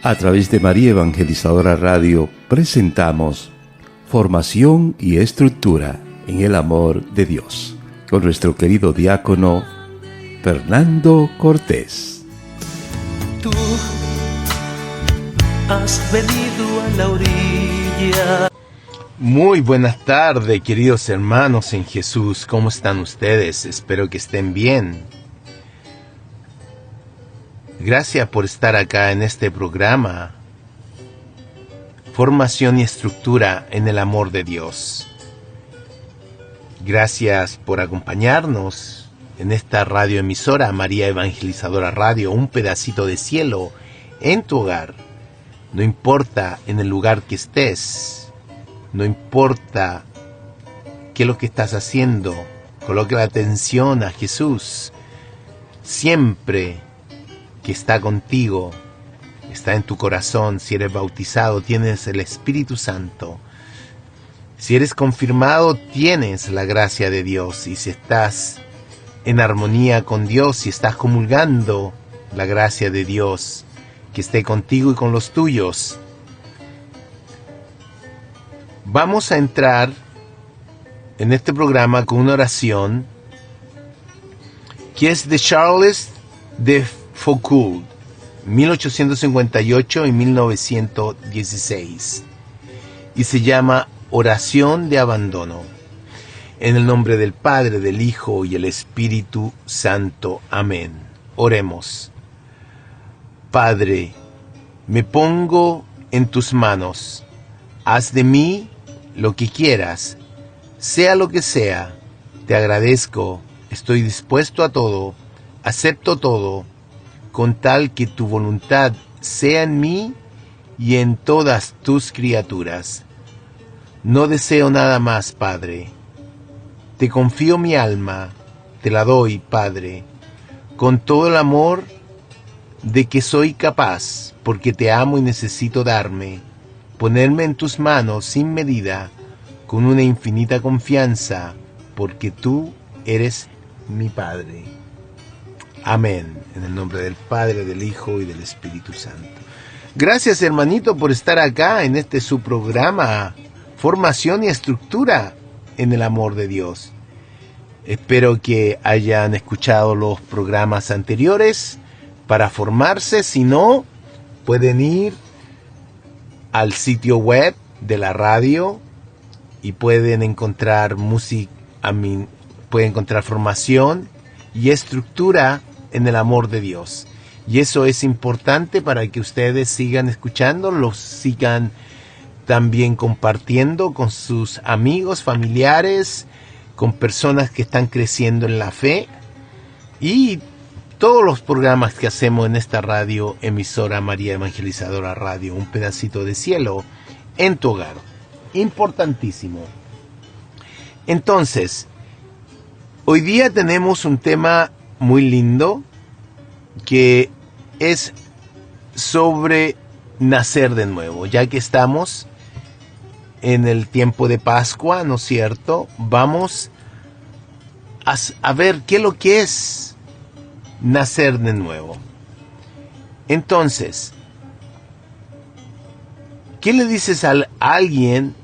A través de María Evangelizadora Radio presentamos Formación y Estructura en el Amor de Dios, con nuestro querido diácono Fernando Cortés. Tú has venido a la orilla. Muy buenas tardes, queridos hermanos en Jesús. ¿Cómo están ustedes? Espero que estén bien. Gracias por estar acá en este programa, Formación y Estructura en el Amor de Dios. Gracias por acompañarnos en esta radioemisora María Evangelizadora Radio, un pedacito de cielo en tu hogar. No importa en el lugar que estés, no importa qué es lo que estás haciendo, coloca la atención a Jesús. Siempre que está contigo, está en tu corazón. Si eres bautizado, tienes el Espíritu Santo. Si eres confirmado, tienes la gracia de Dios. Y si estás en armonía con Dios, si estás comulgando, la gracia de Dios que esté contigo y con los tuyos. Vamos a entrar en este programa con una oración que es de Charles de Foucault, 1858 y 1916, y se llama Oración de Abandono. En el nombre del Padre, del Hijo y el Espíritu Santo. Amén. Oremos. Padre, me pongo en tus manos. Haz de mí lo que quieras, sea lo que sea. Te agradezco, estoy dispuesto a todo, acepto todo, con tal que tu voluntad sea en mí y en todas tus criaturas. No deseo nada más, Padre. Te confío mi alma, te la doy, Padre, con todo el amor de que soy capaz, porque te amo y necesito darme, ponerme en tus manos sin medida, con una infinita confianza, porque tú eres mi Padre. Amén. En el nombre del Padre, del Hijo y del Espíritu Santo. Gracias, hermanito, por estar acá en este su programa, Formación y Estructura en el Amor de Dios. Espero que hayan escuchado los programas anteriores para formarse. Si no, pueden ir al sitio web de la radio y pueden encontrar pueden encontrar formación y estructura en el amor de Dios. Y eso es importante para que ustedes sigan escuchando, los sigan también compartiendo con sus amigos, familiares, con personas que están creciendo en la fe. Y todos los programas que hacemos en esta radio emisora María Evangelizadora Radio, un pedacito de cielo en tu hogar. Importantísimo. Entonces, hoy día tenemos un tema muy lindo que es sobre nacer de nuevo. Ya que estamos en el tiempo de Pascua, ¿no es cierto? Vamos a ver qué es lo que es nacer de nuevo. Entonces, ¿qué le dices a alguien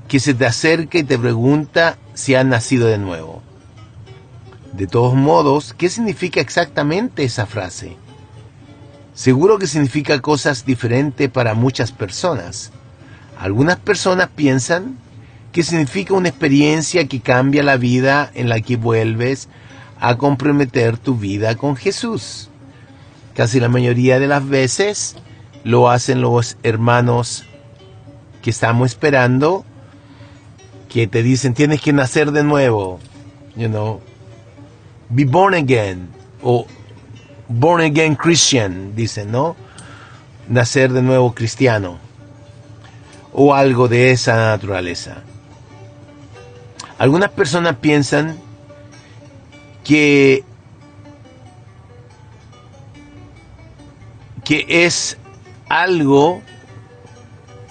que se te acerca y te pregunta si ha nacido de nuevo? De todos modos, ¿qué significa exactamente esa frase? Seguro que significa cosas diferentes para muchas personas. Algunas personas piensan que significa una experiencia que cambia la vida, en la que vuelves a comprometer tu vida con Jesús. Casi la mayoría de las veces lo hacen los hermanos que estamos esperando, que te dicen tienes que nacer de nuevo, be born again, o born again Christian, dicen, ¿no? Nacer de nuevo cristiano, o algo de esa naturaleza. Algunas personas piensan que es algo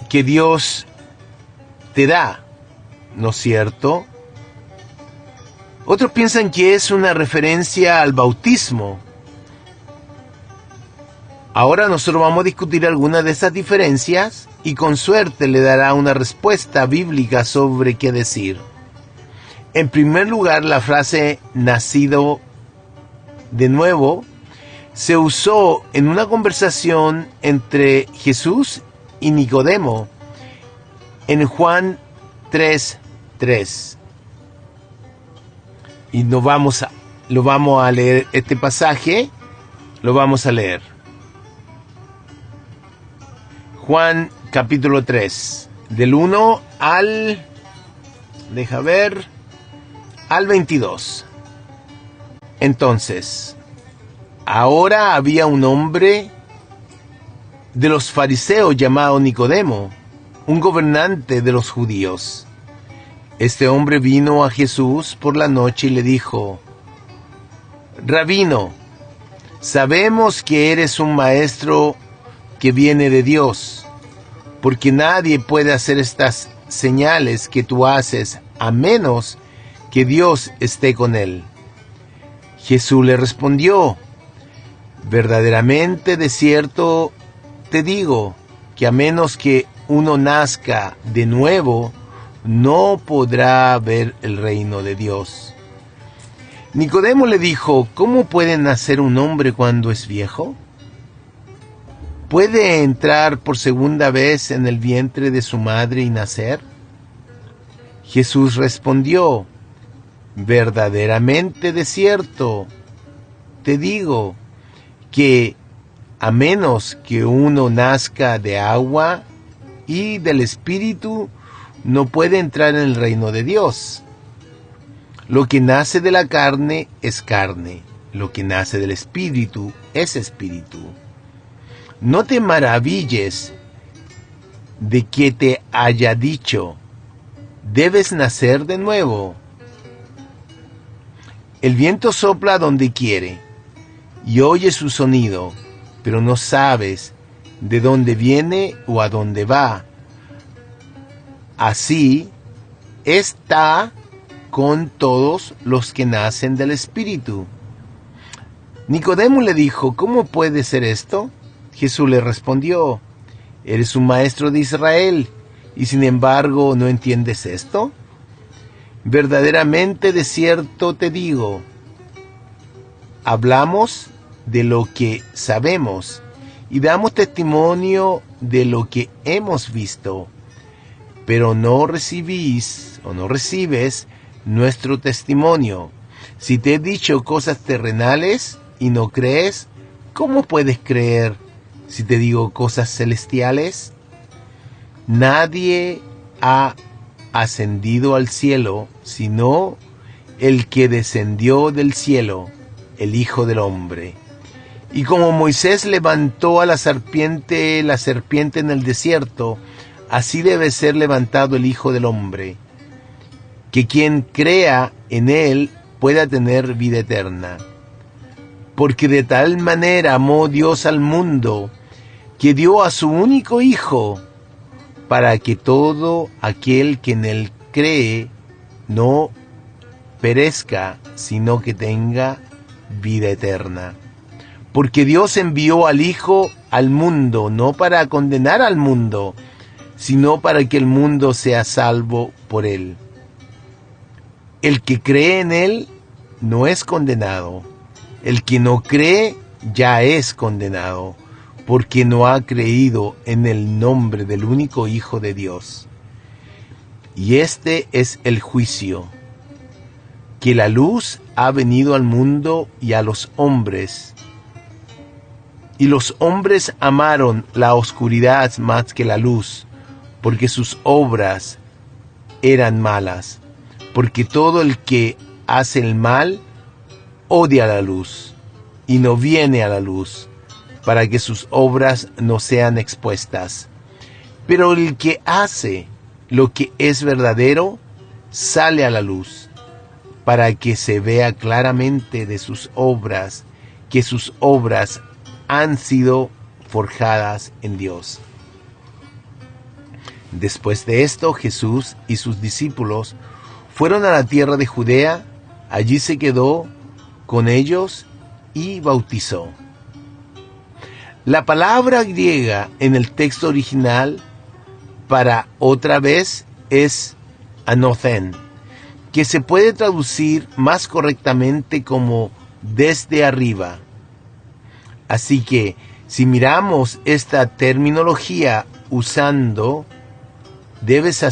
que Dios te da, ¿no es cierto? Otros piensan que es una referencia al bautismo, Ahora nosotros vamos a discutir algunas de esas diferencias y con suerte le dará una respuesta bíblica sobre qué decir. En primer lugar, la frase nacido de nuevo se usó en una conversación entre Jesús y Nicodemo en Juan 3:3. Y lo vamos a leer este pasaje, lo vamos a leer. Juan capítulo 3, del 1 al 22. Entonces, ahora había un hombre de los fariseos llamado Nicodemo, un gobernante de los judíos. Este hombre vino a Jesús por la noche y le dijo: Rabino, sabemos que eres un maestro que viene de Dios, porque nadie puede hacer estas señales que tú haces a menos que Dios esté con él. Jesús le respondió: verdaderamente, de cierto te digo, que a menos que uno nazca de nuevo, no podrá ver el reino de Dios. Nicodemo le dijo: ¿cómo puede nacer un hombre cuando es viejo? ¿Puede entrar por segunda vez en el vientre de su madre y nacer? Jesús respondió: verdaderamente, de cierto te digo, que a menos que uno nazca de agua y del Espíritu, no puede entrar en el reino de Dios. Lo que nace de la carne es carne, lo que nace del Espíritu es espíritu. No te maravilles de que te haya dicho: debes nacer de nuevo. El viento sopla donde quiere y oyes su sonido, pero no sabes de dónde viene o a dónde va. Así está con todos los que nacen del Espíritu. Nicodemo le dijo: ¿cómo puede ser esto? Jesús le respondió: ¿eres un maestro de Israel y sin embargo no entiendes esto? Verdaderamente, de cierto te digo, hablamos de lo que sabemos y damos testimonio de lo que hemos visto, pero no recibís o no recibes nuestro testimonio. Si te he dicho cosas terrenales y no crees, ¿cómo puedes creer si te digo cosas celestiales? Nadie ha ascendido al cielo, sino el que descendió del cielo, el Hijo del Hombre. Y como Moisés levantó a la serpiente en el desierto, así debe ser levantado el Hijo del Hombre, que quien crea en él pueda tener vida eterna. Porque de tal manera amó Dios al mundo, que dio a su único Hijo, para que todo aquel que en él cree no perezca, sino que tenga vida eterna. Porque Dios envió al Hijo al mundo, no para condenar al mundo, sino para que el mundo sea salvo por él. El que cree en él no es condenado. El que no cree ya es condenado, porque no ha creído en el nombre del único Hijo de Dios. Y este es el juicio, que la luz ha venido al mundo y a los hombres, y los hombres amaron la oscuridad más que la luz, porque sus obras eran malas. Porque todo el que hace el mal odia la luz, y no viene a la luz, para que sus obras no sean expuestas. Pero el que hace lo que es verdadero sale a la luz, para que se vea claramente de sus obras, que sus obras han sido forjadas en Dios. Después de esto, Jesús y sus discípulos fueron a la tierra de Judea. Allí se quedó con ellos y bautizó. La palabra griega en el texto original para otra vez es anothen, que se puede traducir más correctamente como desde arriba. Así que si miramos esta terminología usando, debes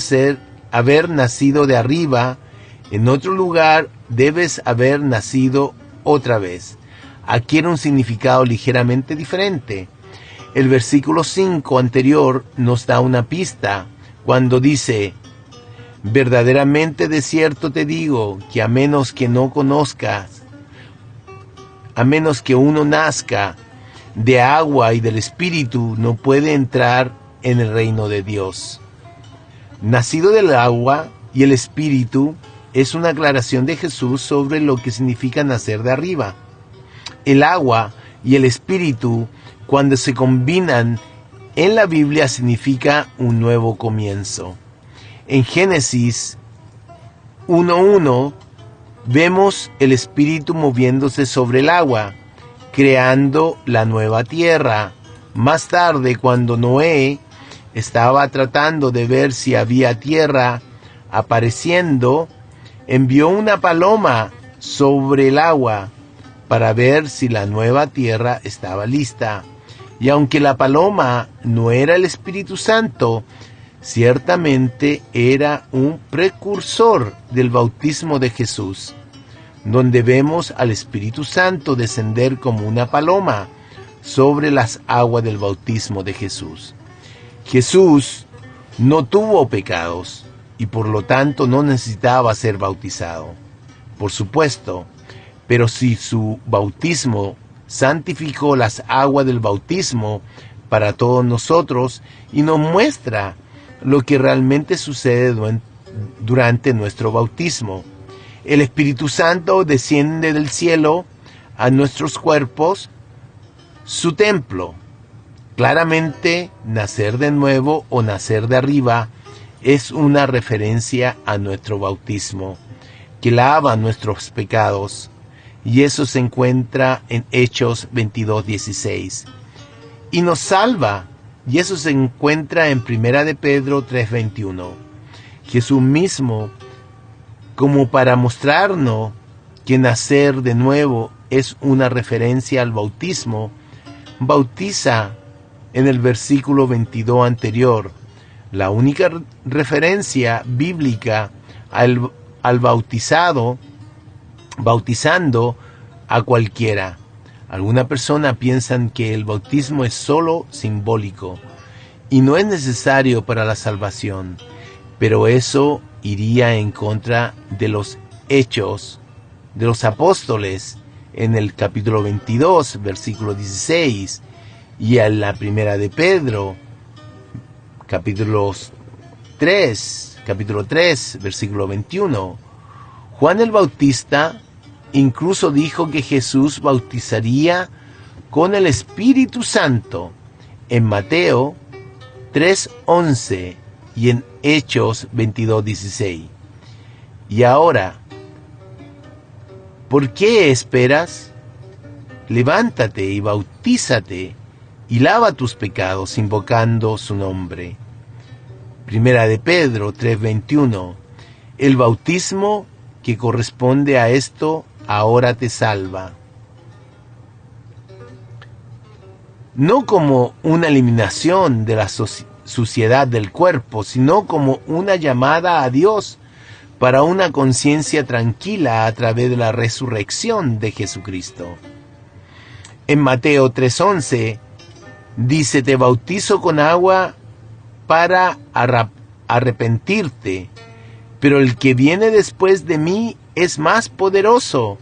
haber nacido de arriba, en otro lugar debes haber nacido otra vez. Adquiere un significado ligeramente diferente. El versículo 5 anterior nos da una pista cuando dice: verdaderamente de cierto te digo que a menos que uno nazca de agua y del Espíritu, no puede entrar en el reino de Dios. Nacido del agua y el Espíritu es una aclaración de Jesús sobre lo que significa nacer de arriba. El agua y el Espíritu, cuando se combinan en la Biblia, significa un nuevo comienzo. En Génesis 1:1 vemos el Espíritu moviéndose sobre el agua, creando la nueva tierra. Más tarde, cuando Noé estaba tratando de ver si había tierra apareciendo, envió una paloma sobre el agua para ver si la nueva tierra estaba lista. Y aunque la paloma no era el Espíritu Santo, ciertamente era un precursor del bautismo de Jesús, donde vemos al Espíritu Santo descender como una paloma sobre las aguas del bautismo de Jesús. Jesús no tuvo pecados y por lo tanto no necesitaba ser bautizado, por supuesto, pero si su bautismo santificó las aguas del bautismo para todos nosotros y nos muestra lo que realmente sucede durante nuestro bautismo. El Espíritu Santo desciende del cielo a nuestros cuerpos, su templo. Claramente, nacer de nuevo o nacer de arriba es una referencia a nuestro bautismo, que lava nuestros pecados, y eso se encuentra en Hechos 22:16. Y nos salva, y eso se encuentra en 1 de Pedro 3:21. Jesús mismo, como para mostrarnos que nacer de nuevo es una referencia al bautismo, bautiza en el versículo 22 anterior, la única referencia bíblica al bautizando a cualquiera. Algunas personas piensan que el bautismo es solo simbólico y no es necesario para la salvación, pero eso iría en contra de los hechos de los apóstoles en el capítulo 22, versículo 16, y en la 1 de Pedro, capítulo 3, versículo 21. Juan el Bautista incluso dijo que Jesús bautizaría con el Espíritu Santo en Mateo 3:11 y en Hechos 22:16. Y ahora, ¿por qué esperas? Levántate y bautízate y lava tus pecados invocando su nombre. 1 de Pedro 3:21. El bautismo que corresponde a esto ahora te salva. No como una eliminación de la suciedad del cuerpo, sino como una llamada a Dios para una conciencia tranquila a través de la resurrección de Jesucristo. En Mateo 3:11 dice: te bautizo con agua para arrepentirte, pero el que viene después de mí es más poderoso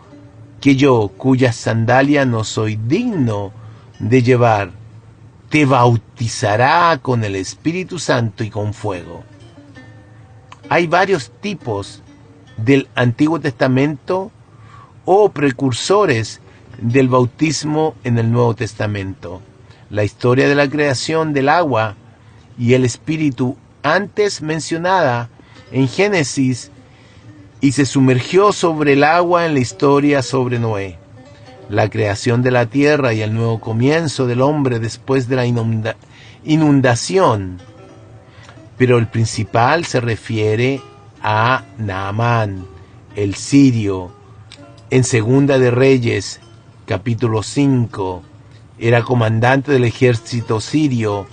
que yo, cuyas sandalias no soy digno de llevar. Te bautizará con el Espíritu Santo y con fuego. Hay varios tipos del Antiguo Testamento o precursores del bautismo en el Nuevo Testamento. La historia de la creación del agua y el Espíritu antes mencionada en Génesis y se sumergió sobre el agua en la historia sobre Noé. la creación de la tierra y el nuevo comienzo del hombre después de la inundación. Pero el principal se refiere a Naamán, el sirio. En Segunda de Reyes, capítulo 5, era comandante del ejército sirio,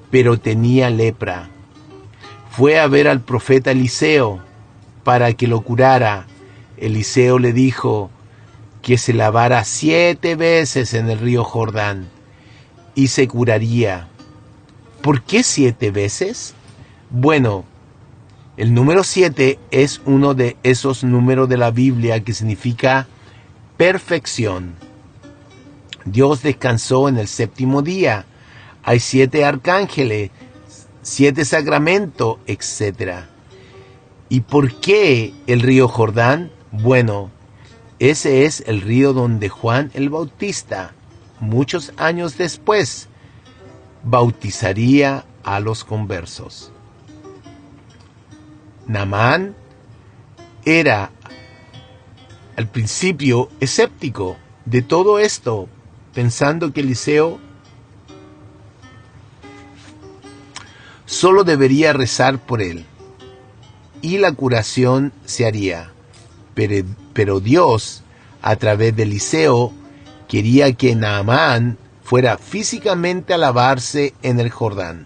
pero tenía lepra. Fue a ver al profeta Eliseo para que lo curara. Eliseo le dijo que se lavara 7 veces en el río Jordán y se curaría. ¿Por qué 7 veces? Bueno, el número 7 es uno de esos números de la Biblia que significa perfección. Dios descansó en el 7º día. Hay 7 arcángeles, 7 sacramentos, etc. ¿Y por qué el río Jordán? Bueno, ese es el río donde Juan el Bautista, muchos años después, bautizaría a los conversos. Naamán era al principio escéptico de todo esto, pensando que Eliseo solo debería rezar por él y la curación se haría. Pero Dios, a través de Eliseo, quería que Naamán fuera físicamente a lavarse en el Jordán.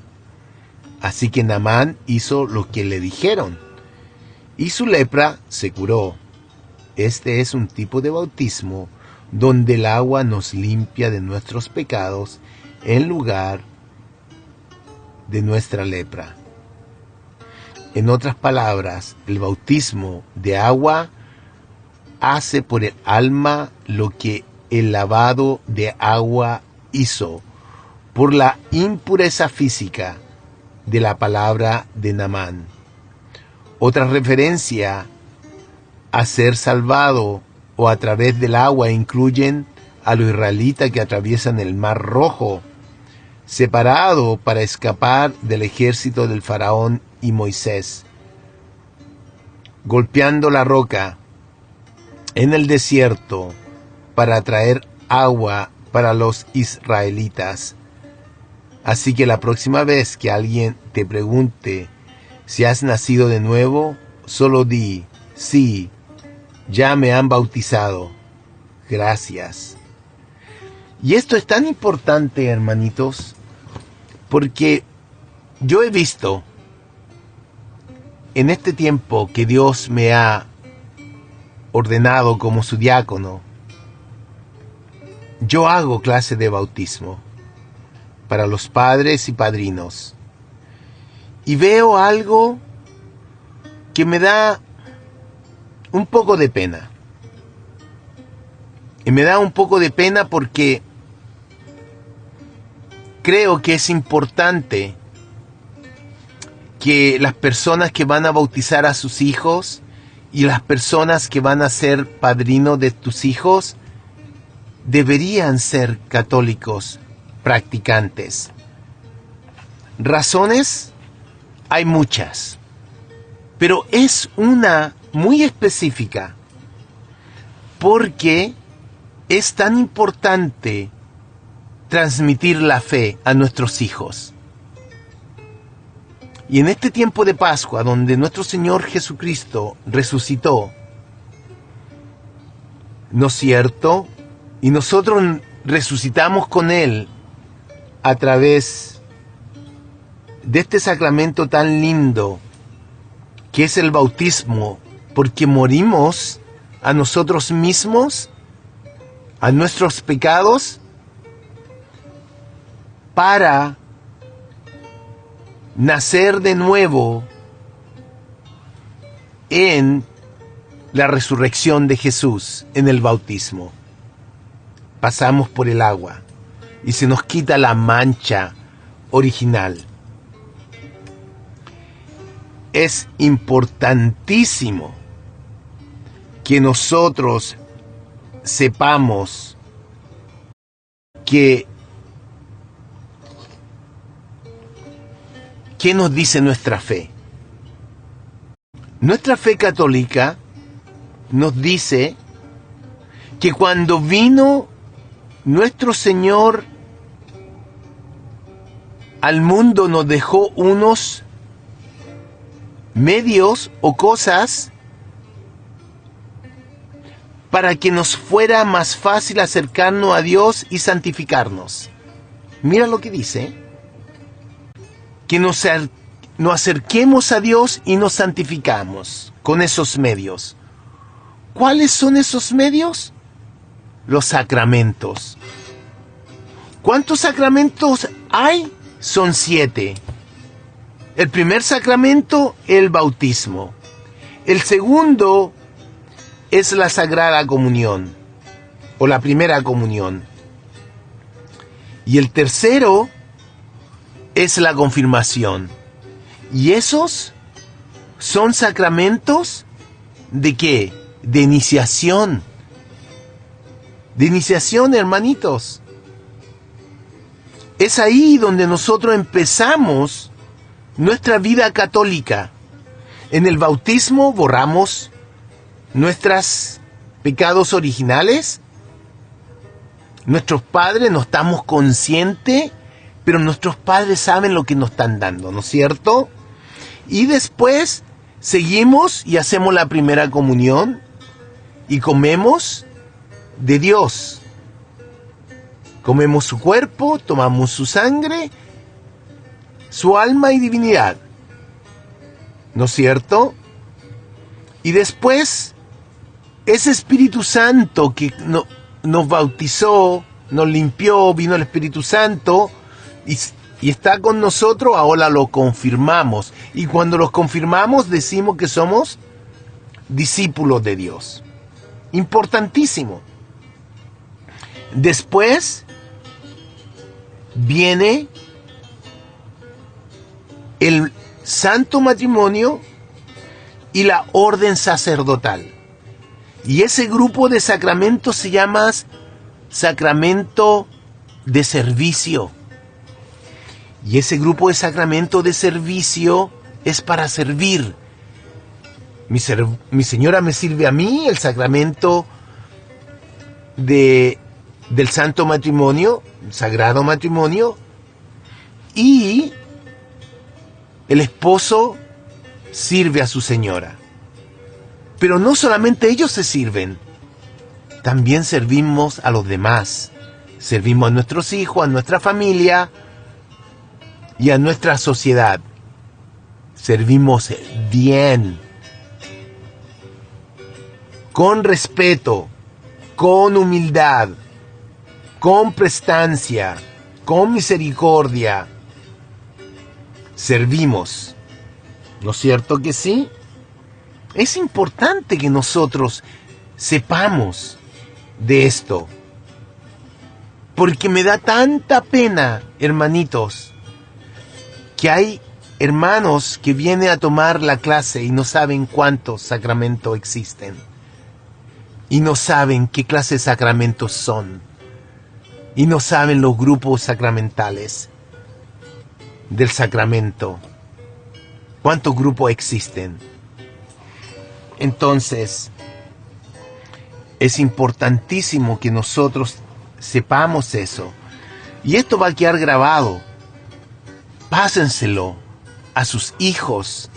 Así que Naamán hizo lo que le dijeron, y su lepra se curó. Este es un tipo de bautismo donde el agua nos limpia de nuestros pecados en lugar de nuestra lepra. En otras palabras, el bautismo de agua hace por el alma lo que el lavado de agua hizo por la impureza física de la palabra de Naamán. Otra referencia a ser salvado o a través del agua incluyen a los israelitas que atraviesan el Mar Rojo, separado para escapar del ejército del faraón, y Moisés, golpeando la roca en el desierto para traer agua para los israelitas. Así que la próxima vez que alguien te pregunte si has nacido de nuevo, solo di, sí, ya me han bautizado. Gracias. Y esto es tan importante, hermanitos, porque yo he visto en este tiempo que Dios me ha ordenado como su diácono, yo hago clase de bautismo para los padres y padrinos. Y veo algo que me da un poco de pena. Y me da un poco de pena porque creo que es importante que las personas que van a bautizar a sus hijos y las personas que van a ser padrinos de tus hijos deberían ser católicos practicantes. ¿Razones? Hay muchas, pero es una muy específica, porque es tan importante transmitir la fe a nuestros hijos. Y en este tiempo de Pascua, donde nuestro Señor Jesucristo resucitó, ¿no es cierto? Y nosotros resucitamos con Él a través de este sacramento tan lindo que es el bautismo, porque morimos a nosotros mismos, a nuestros pecados, para nacer de nuevo en la resurrección de Jesús, en el bautismo. Pasamos por el agua y se nos quita la mancha original. Es importantísimo que nosotros sepamos que ¿qué nos dice nuestra fe? Nuestra fe católica nos dice que cuando vino nuestro Señor al mundo nos dejó unos medios o cosas para que nos fuera más fácil acercarnos a Dios y santificarnos. Mira lo que dice, que nos acerquemos a Dios y nos santificamos con esos medios. ¿Cuáles son esos medios? Los sacramentos. ¿Cuántos sacramentos hay? Son 7. El primer sacramento, el bautismo. El segundo es la Sagrada Comunión, o la primera comunión. Y el tercero es la confirmación. Y esos son sacramentos ¿de qué? De iniciación. De iniciación, hermanitos. Es ahí donde nosotros empezamos nuestra vida católica. En el bautismo borramos nuestros pecados originales. Nuestros padres no estamos conscientes, pero nuestros padres saben lo que nos están dando, ¿no es cierto? Y después seguimos y hacemos la primera comunión y comemos de Dios. Comemos su cuerpo, tomamos su sangre, su alma y divinidad, ¿no es cierto? Y después, ese Espíritu Santo que nos bautizó, nos limpió, vino el Espíritu Santo y está con nosotros, ahora lo confirmamos. Y cuando los confirmamos decimos que somos discípulos de Dios. Importantísimo. Después viene el santo matrimonio y la orden sacerdotal. Y ese grupo de sacramentos se llama sacramento de servicio. Y ese grupo de sacramento de servicio es para servir. Mi señora me sirve a mí el sacramento del santo matrimonio, sagrado matrimonio, y el esposo sirve a su señora. Pero no solamente ellos se sirven, también servimos a los demás. Servimos a nuestros hijos, a nuestra familia y a nuestra sociedad. Servimos bien, con respeto, con humildad, con prestancia, con misericordia. Servimos. ¿No es cierto que sí? Es importante que nosotros sepamos de esto, porque me da tanta pena, hermanitos, que hay hermanos que vienen a tomar la clase y no saben cuántos sacramentos existen, y no saben qué clase de sacramentos son, y no saben los grupos sacramentales del sacramento. ¿Cuántos grupos existen? Entonces, es importantísimo que nosotros sepamos eso. Y esto va a quedar grabado. Pásenselo a sus hijos,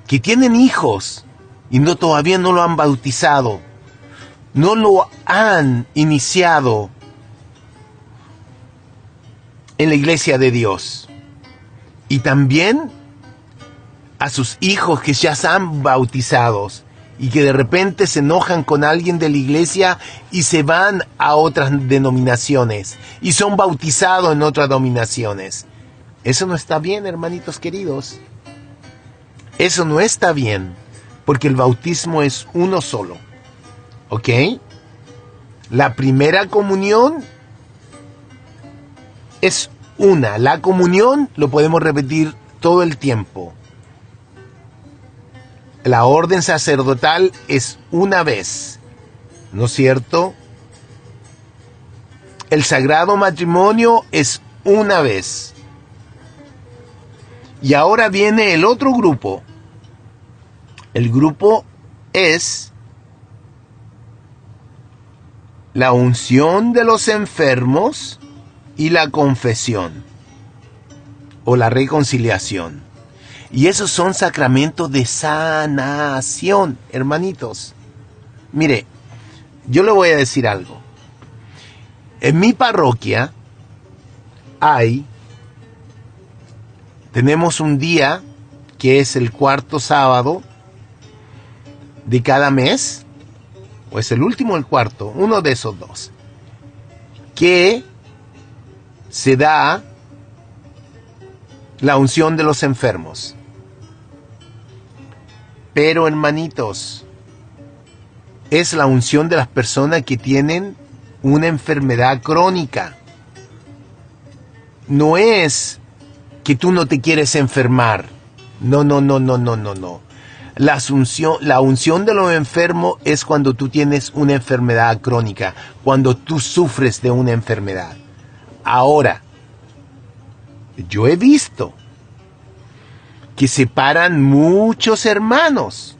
que tienen hijos y todavía no lo han bautizado, no lo han iniciado en la iglesia de Dios. Y también a sus hijos que ya están bautizados y que de repente se enojan con alguien de la iglesia y se van a otras denominaciones y son bautizados en otras denominaciones. Eso no está bien, hermanitos queridos. Eso no está bien, porque el bautismo es uno solo. ¿Ok? La primera comunión es una. La comunión lo podemos repetir todo el tiempo. La orden sacerdotal es una vez, ¿no es cierto? El sagrado matrimonio es una vez. Y ahora viene el otro grupo. El grupo es la unción de los enfermos y la confesión o la reconciliación. Y esos son sacramentos de sanación, hermanitos. Mire, yo le voy a decir algo. En mi parroquia tenemos un día que es el cuarto sábado de cada mes, o es el último o el cuarto, uno de esos dos, que se da la unción de los enfermos. Pero, hermanitos, es la unción de las personas que tienen una enfermedad crónica. No es que tú no te quieres enfermar. No. La unción de los enfermos es cuando tú tienes una enfermedad crónica, cuando tú sufres de una enfermedad. Ahora, yo he visto que se paran muchos hermanos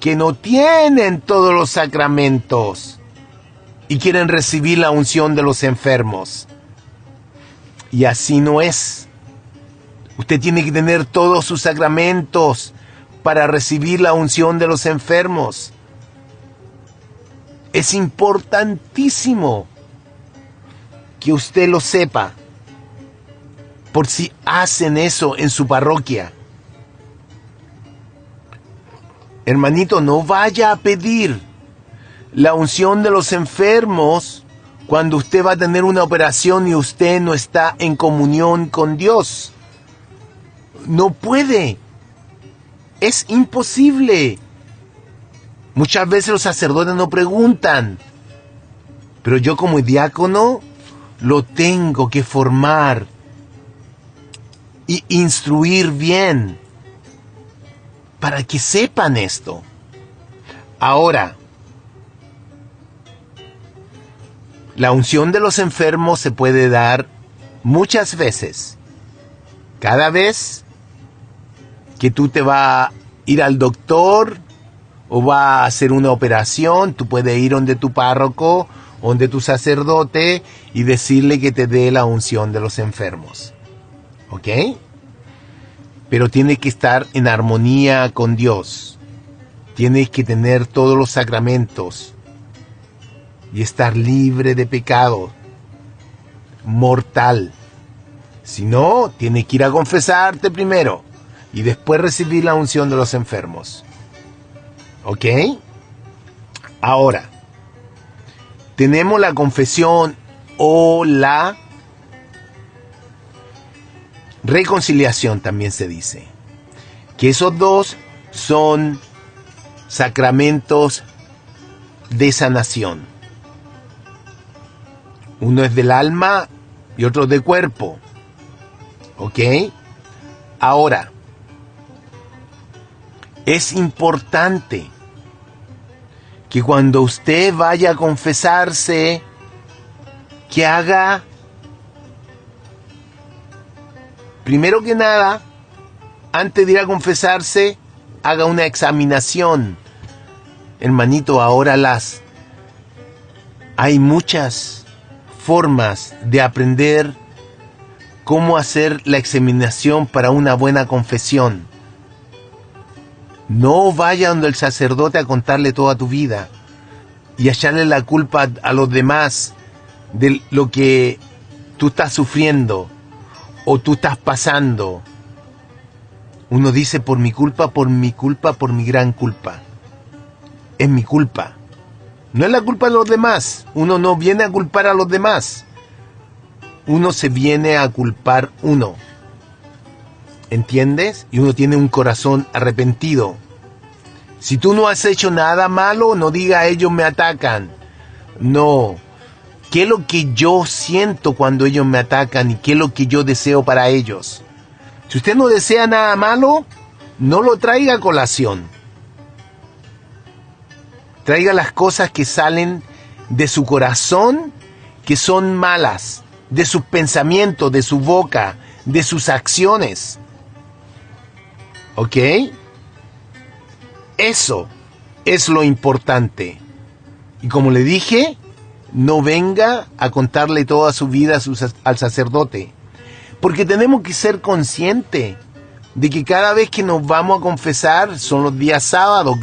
que no tienen todos los sacramentos y quieren recibir la unción de los enfermos. Y así no es. Usted tiene que tener todos sus sacramentos para recibir la unción de los enfermos. Es importantísimo que usted lo sepa, por si hacen eso en su parroquia. Hermanito, no vaya a pedir la unción de los enfermos cuando usted va a tener una operación y usted no está en comunión con Dios. No puede. Es imposible. Muchas veces los sacerdotes no preguntan, pero yo como diácono lo tengo que formar y instruir bien para que sepan esto. Ahora, la unción de los enfermos se puede dar muchas veces. Cada vez que tú te vas a ir al doctor o vas a hacer una operación, tú puedes ir donde tu párroco, donde tu sacerdote y decirle que te dé la unción de los enfermos. ¿Ok? Pero tienes que estar en armonía con Dios. Tienes que tener todos los sacramentos y estar libre de pecado mortal. Si no, tienes que ir a confesarte primero y después recibir la unción de los enfermos. ¿Ok? Ahora, tenemos la confesión o la reconciliación, también se dice. Que esos dos son sacramentos de sanación. Uno es del alma y otro del cuerpo. ¿Ok? Ahora, es importante que cuando usted vaya a confesarse, que haga, primero que nada, antes de ir a confesarse, haga una examinación. Hermanito, ahora hay muchas formas de aprender cómo hacer la examinación para una buena confesión. No vaya donde el sacerdote a contarle toda tu vida y a echarle la culpa a los demás de lo que tú estás sufriendo o tú estás pasando. Uno dice por mi culpa, por mi gran culpa. Es mi culpa. No es la culpa de los demás. Uno no viene a culpar a los demás. Uno se viene a culpar uno. ¿Entiendes? Y uno tiene un corazón arrepentido. Si tú no has hecho nada malo, no diga ellos me atacan. No. ¿Qué es lo que yo siento cuando ellos me atacan y qué es lo que yo deseo para ellos? Si usted no desea nada malo, no lo traiga a colación. Traiga las cosas que salen de su corazón, que son malas, de sus pensamientos, de su boca, de sus acciones. ¿Ok? Eso es lo importante. Y como le dije, no venga a contarle toda su vida al sacerdote. Porque tenemos que ser conscientes de que cada vez que nos vamos a confesar, son los días sábados,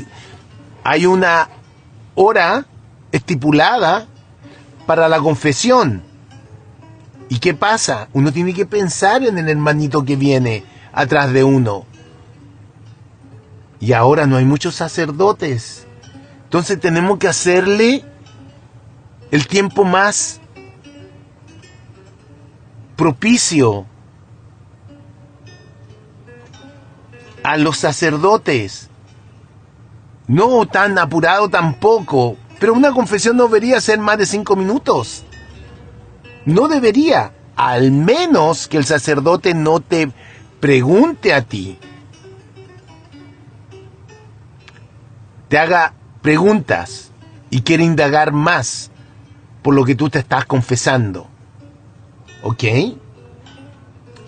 hay una hora estipulada para la confesión. ¿Y qué pasa? Uno tiene que pensar en el hermanito que viene atrás de uno. Y ahora no hay muchos sacerdotes. Entonces tenemos que hacerle el tiempo más propicio a los sacerdotes. No tan apurado tampoco, pero una confesión no debería ser más de 5 minutos. No debería, al menos que el sacerdote no te pregunte a ti, te haga preguntas y quiere indagar más por lo que tú te estás confesando. ¿Ok?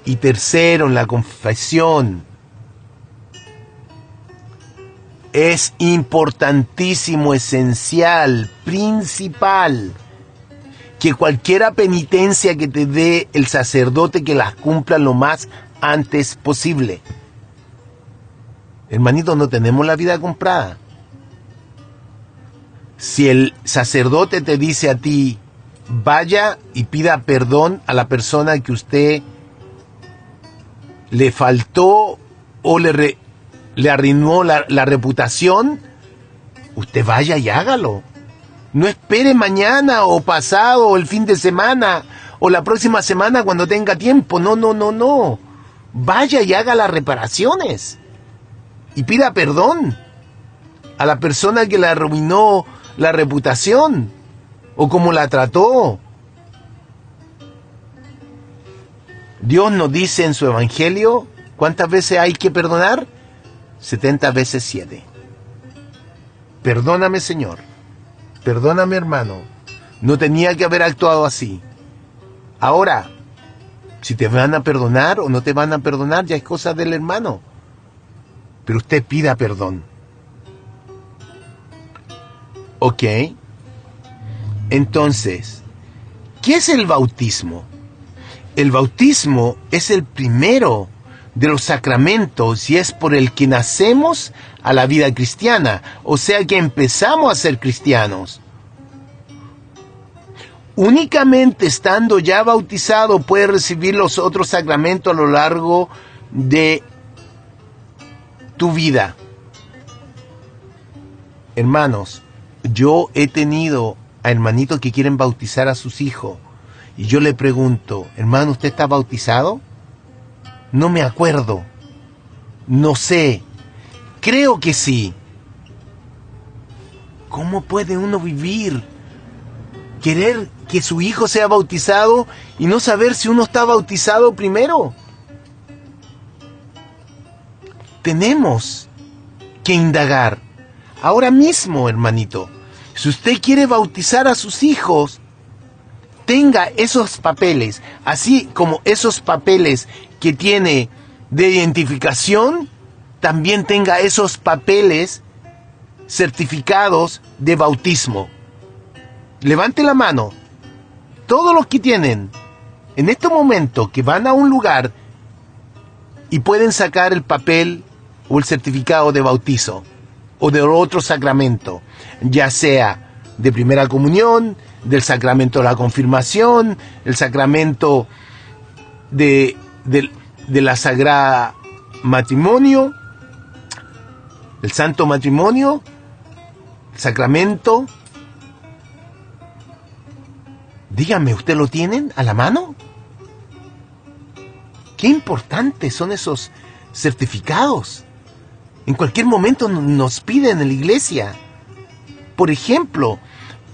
Y tercero, en la confesión, es importantísimo, esencial, principal, que cualquier penitencia que te dé el sacerdote, que las cumpla lo más antes posible. Hermanito, no tenemos la vida comprada. Si el sacerdote te dice a ti, vaya y pida perdón a la persona que usted le faltó o le arruinó la reputación, usted vaya y hágalo. No espere mañana o pasado o el fin de semana o la próxima semana cuando tenga tiempo. No. Vaya y haga las reparaciones y pida perdón a la persona que le arruinó la reputación o como la trató. Dios nos dice en su evangelio, ¿cuántas veces hay que perdonar? 70 veces 7. Perdóname, Señor. Perdóname, hermano. No tenía que haber actuado así. Ahora, si te van a perdonar o no te van a perdonar, ya es cosa del hermano. Pero usted pida perdón. ¿Ok? Entonces, ¿qué es el bautismo? El bautismo es el primero de los sacramentos y es por el que nacemos a la vida cristiana, o sea que empezamos a ser cristianos. Únicamente estando ya bautizado puedes recibir los otros sacramentos a lo largo de tu vida. Hermanos, yo he tenido a hermanitos que quieren bautizar a sus hijos y yo le pregunto, hermano, ¿usted está bautizado? No me acuerdo, no sé, creo que sí. ¿Cómo puede uno vivir, querer que su hijo sea bautizado y no saber si uno está bautizado primero? Tenemos que indagar. Ahora mismo, hermanito, si usted quiere bautizar a sus hijos, tenga esos papeles, así como esos papeles que tiene de identificación, también tenga esos papeles certificados de bautismo. Levante la mano. Todos los que tienen en este momento que van a un lugar y pueden sacar el papel o el certificado de bautizo o de otro sacramento, ya sea de primera comunión, del sacramento de la confirmación, el sacramento de la sagrada matrimonio, el santo matrimonio, el sacramento. Díganme, ¿usted lo tienen a la mano? Qué importantes son esos certificados. En cualquier momento nos piden en la iglesia. Por ejemplo,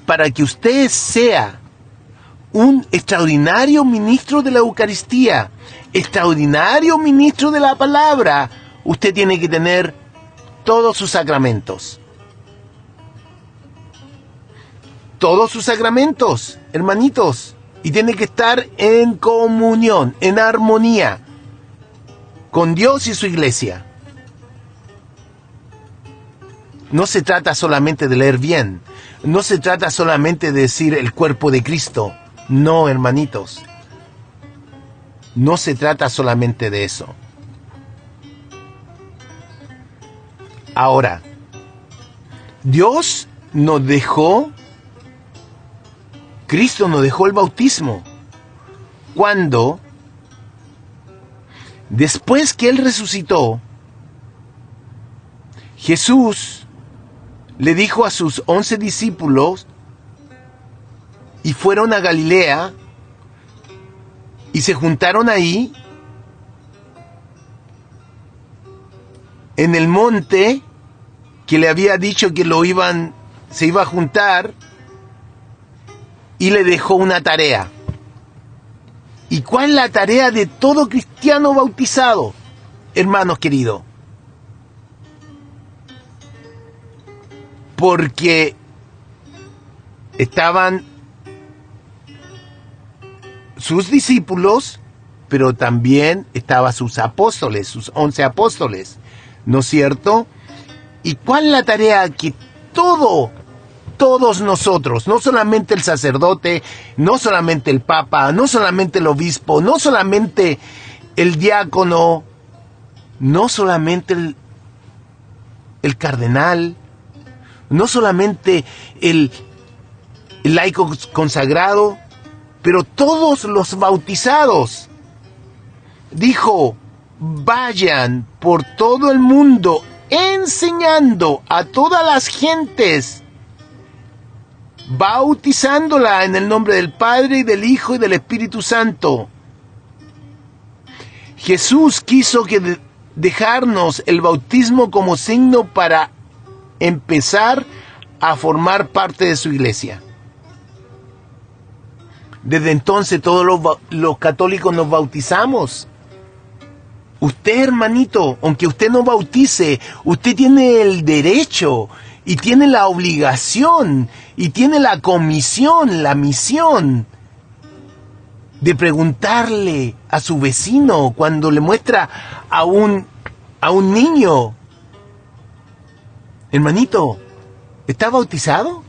para que usted sea un extraordinario ministro de la Eucaristía, extraordinario ministro de la palabra, usted tiene que tener todos sus sacramentos. Todos sus sacramentos, hermanitos. Y tiene que estar en comunión, en armonía con Dios y su iglesia. No se trata solamente de leer bien. no se trata solamente de decir el cuerpo de Cristo. No, hermanitos. No se trata solamente de eso. Ahora, Dios nos dejó, Cristo nos dejó el bautismo cuando, después que Él resucitó, Jesús le dijo a sus 11 discípulos y fueron a Galilea y se juntaron ahí en el monte que le había dicho que se iba a juntar, y le dejó una tarea. ¿Y cuál es la tarea de todo cristiano bautizado, hermanos queridos? Porque estaban sus discípulos, pero también estaban sus apóstoles, sus 11 apóstoles, ¿no es cierto? ¿Y cuál es la tarea que todos nosotros, no solamente el sacerdote, no solamente el papa, no solamente el obispo, no solamente el diácono, no solamente el cardenal, no solamente el laico consagrado, pero todos los bautizados? Dijo: vayan por todo el mundo enseñando a todas las gentes, bautizándola en el nombre del Padre y del Hijo y del Espíritu Santo. Jesús quiso dejarnos el bautismo como signo para empezar a formar parte de su iglesia. Desde entonces todos los católicos nos bautizamos. Usted, hermanito, aunque usted no bautice, usted tiene el derecho y tiene la obligación y tiene la comisión, la misión de preguntarle a su vecino cuando le muestra a un niño: hermanito, ¿está bautizado?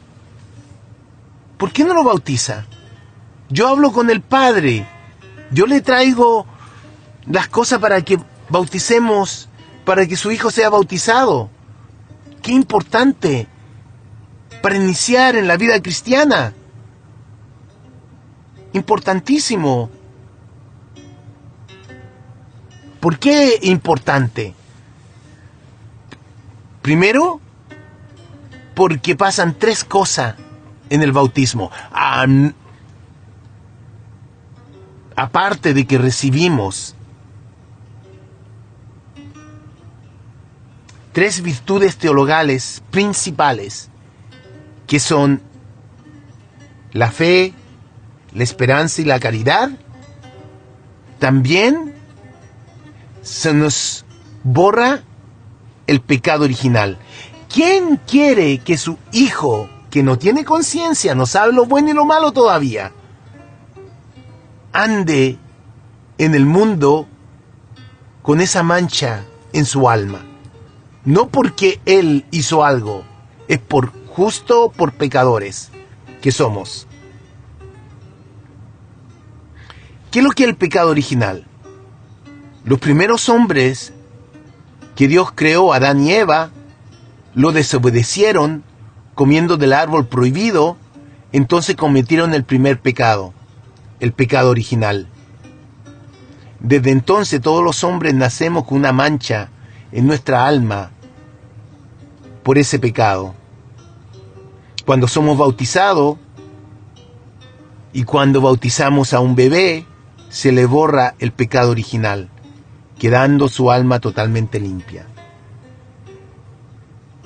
¿Por qué no lo bautiza? Yo hablo con el Padre, yo le traigo las cosas para que bauticemos, para que su hijo sea bautizado. Qué importante para iniciar en la vida cristiana. Importantísimo. ¿Por qué importante? Primero, porque pasan 3 cosas en el bautismo. Aparte de que recibimos 3 virtudes teologales principales, que son la fe, la esperanza y la caridad, también se nos borra el pecado original. ¿Quién quiere que su hijo, que no tiene conciencia, no sabe lo bueno y lo malo todavía, ande en el mundo con esa mancha en su alma? No porque él hizo algo, es justo por pecadores que somos. ¿Qué es lo que es el pecado original? Los primeros hombres que Dios creó, Adán y Eva, lo desobedecieron comiendo del árbol prohibido, entonces cometieron el primer pecado, el pecado original. Desde entonces todos los hombres nacemos con una mancha en nuestra alma por ese pecado. Cuando somos bautizados y cuando bautizamos a un bebé, se le borra el pecado original, quedando su alma totalmente limpia.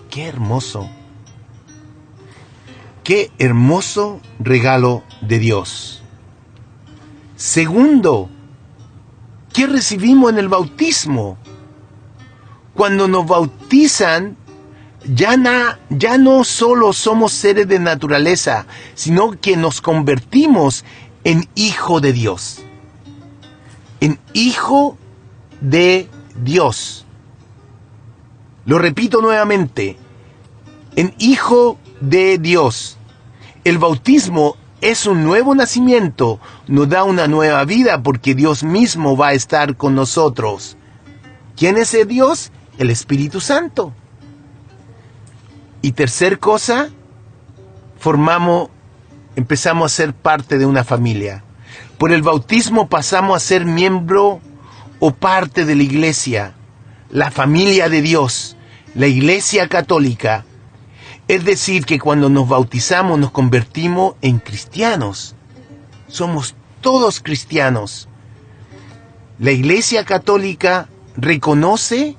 ¡Qué hermoso! ¡Qué hermoso regalo de Dios! Segundo, ¿qué recibimos en el bautismo? Cuando nos bautizan, ya no solo somos seres de naturaleza, sino que nos convertimos en hijo de Dios. En hijo de Dios. Lo repito nuevamente, en hijo de Dios. El bautismo es un nuevo nacimiento, nos da una nueva vida porque Dios mismo va a estar con nosotros. ¿Quién es el Dios? El Espíritu Santo. Y tercer cosa, empezamos a ser parte de una familia. Por el bautismo pasamos a ser miembro o parte de la iglesia, la familia de Dios, la iglesia católica. Es decir, que cuando nos bautizamos nos convertimos en cristianos. Somos todos cristianos. La iglesia católica reconoce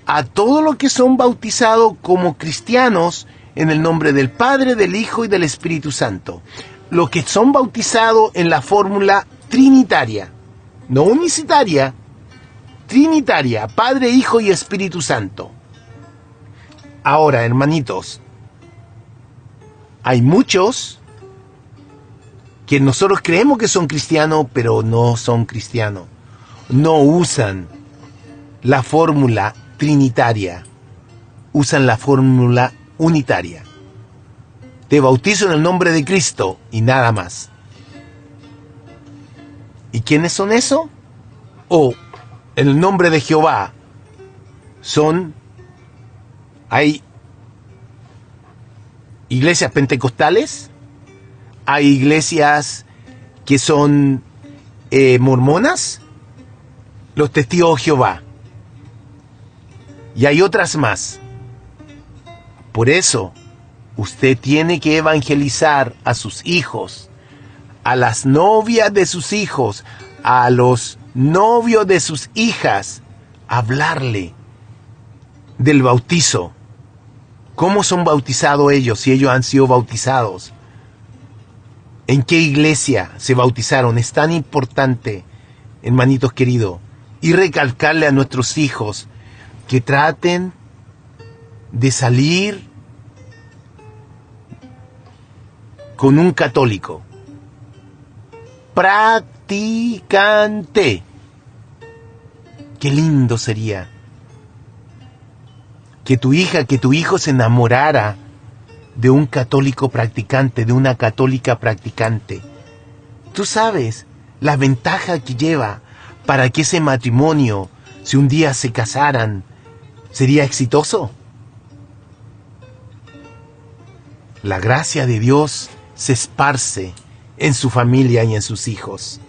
a todos los que son bautizados como cristianos en el nombre del Padre, del Hijo y del Espíritu Santo. Los que son bautizados en la fórmula trinitaria, no unicitaria, trinitaria, Padre, Hijo y Espíritu Santo. Ahora, hermanitos, hay muchos que nosotros creemos que son cristianos, pero no son cristianos. No usan la fórmula trinitaria, usan la fórmula unitaria. Te bautizo en el nombre de Cristo y nada más. ¿Y quiénes son esos? O en el nombre de Jehová. Hay iglesias pentecostales, hay iglesias que son mormonas, los testigos de Jehová, y hay otras más. Por eso, usted tiene que evangelizar a sus hijos, a las novias de sus hijos, a los novios de sus hijas, hablarle del bautizo. ¿Cómo son bautizados ellos, si ellos han sido bautizados? ¿En qué iglesia se bautizaron? Es tan importante, hermanitos queridos, y recalcarle a nuestros hijos que traten de salir con un católico practicante. Qué lindo sería que tu hija, que tu hijo se enamorara de un católico practicante, de una católica practicante. Tú sabes la ventaja que lleva para que ese matrimonio, si un día se casaran, sería exitoso. La gracia de Dios se esparce en su familia y en sus hijos.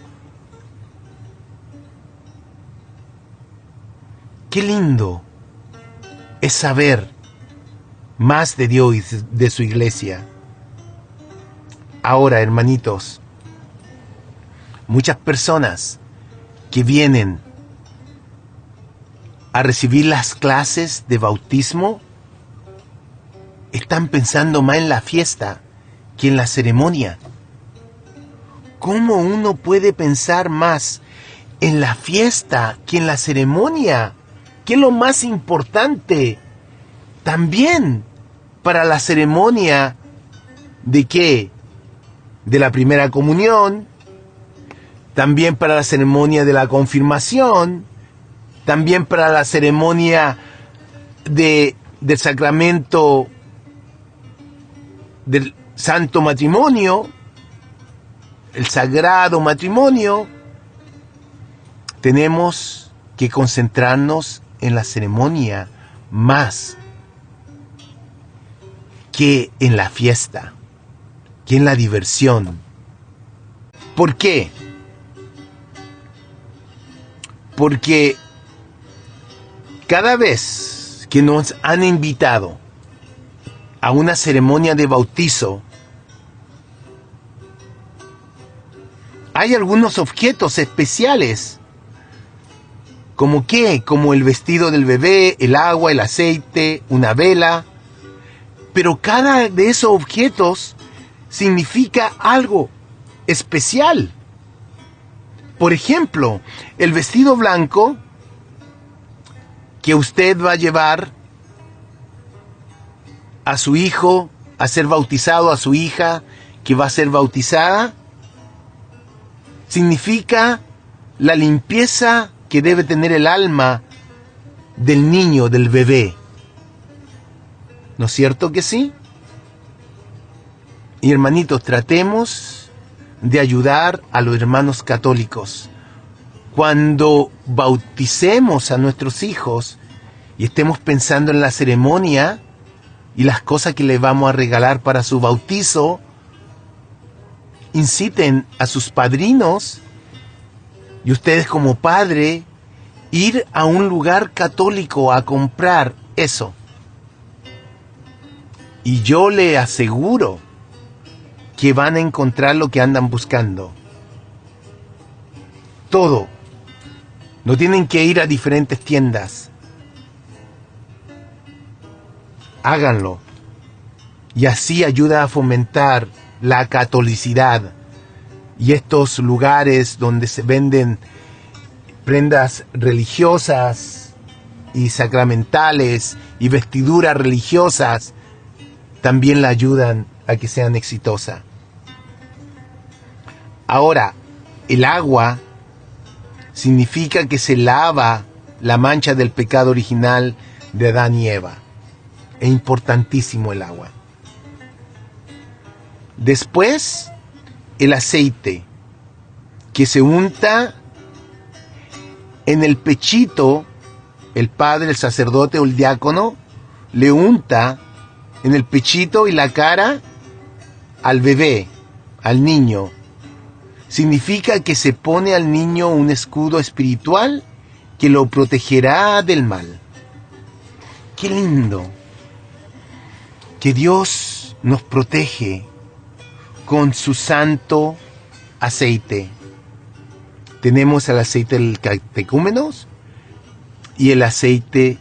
Qué lindo es saber más de Dios y de su iglesia. Ahora, hermanitos, muchas personas que vienen a recibir las clases de bautismo están pensando más en la fiesta que en la ceremonia. ¿Cómo uno puede pensar más en la fiesta que en la ceremonia? ¿Qué es lo más importante? También para la ceremonia ¿de qué? De la primera comunión, también para la ceremonia de la confirmación, también para la ceremonia del sacramento del santo matrimonio, el sagrado matrimonio. Tenemos que concentrarnos en la ceremonia más que en la fiesta, que en la diversión. ¿Por qué? Porque cada vez que nos han invitado a una ceremonia de bautizo, hay algunos objetos especiales. ¿Como qué? Como el vestido del bebé, el agua, el aceite, una vela. Pero cada de esos objetos significa algo especial. Por ejemplo, el vestido blanco que usted va a llevar a su hijo a ser bautizado, a su hija que va a ser bautizada, significa la limpieza que debe tener el alma del niño, del bebé. ¿No es cierto que sí? Y hermanitos, tratemos de ayudar a los hermanos católicos. Cuando bauticemos a nuestros hijos y estemos pensando en la ceremonia y las cosas que les vamos a regalar para su bautizo, inciten a sus padrinos y ustedes como padre ir a un lugar católico a comprar eso. Y yo le aseguro que van a encontrar lo que andan buscando. Todo. No tienen que ir a diferentes tiendas. Háganlo. Y así ayuda a fomentar la catolicidad. Y estos lugares donde se venden prendas religiosas y sacramentales y vestiduras religiosas también la ayudan a que sean exitosas. Ahora, el agua significa que se lava la mancha del pecado original de Adán y Eva. Es importantísimo el agua. Después, el aceite que se unta en el pechito. El padre, el sacerdote o el diácono le unta en el pechito y la cara al bebé, al niño. Significa que se pone al niño un escudo espiritual que lo protegerá del mal. ¡Qué lindo! Que Dios nos protege con su santo aceite. Tenemos el aceite del catecúmenos y el aceite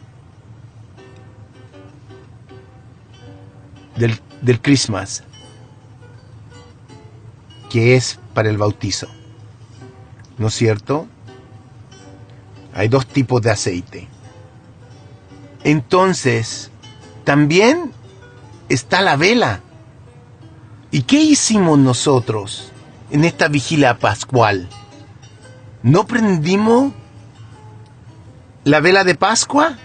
del Christmas, que es para el bautizo. ¿No es cierto? Hay dos tipos de aceite. Entonces, también está la vela. ¿Y qué hicimos nosotros en esta vigilia pascual? ¿No prendimos la vela de Pascua?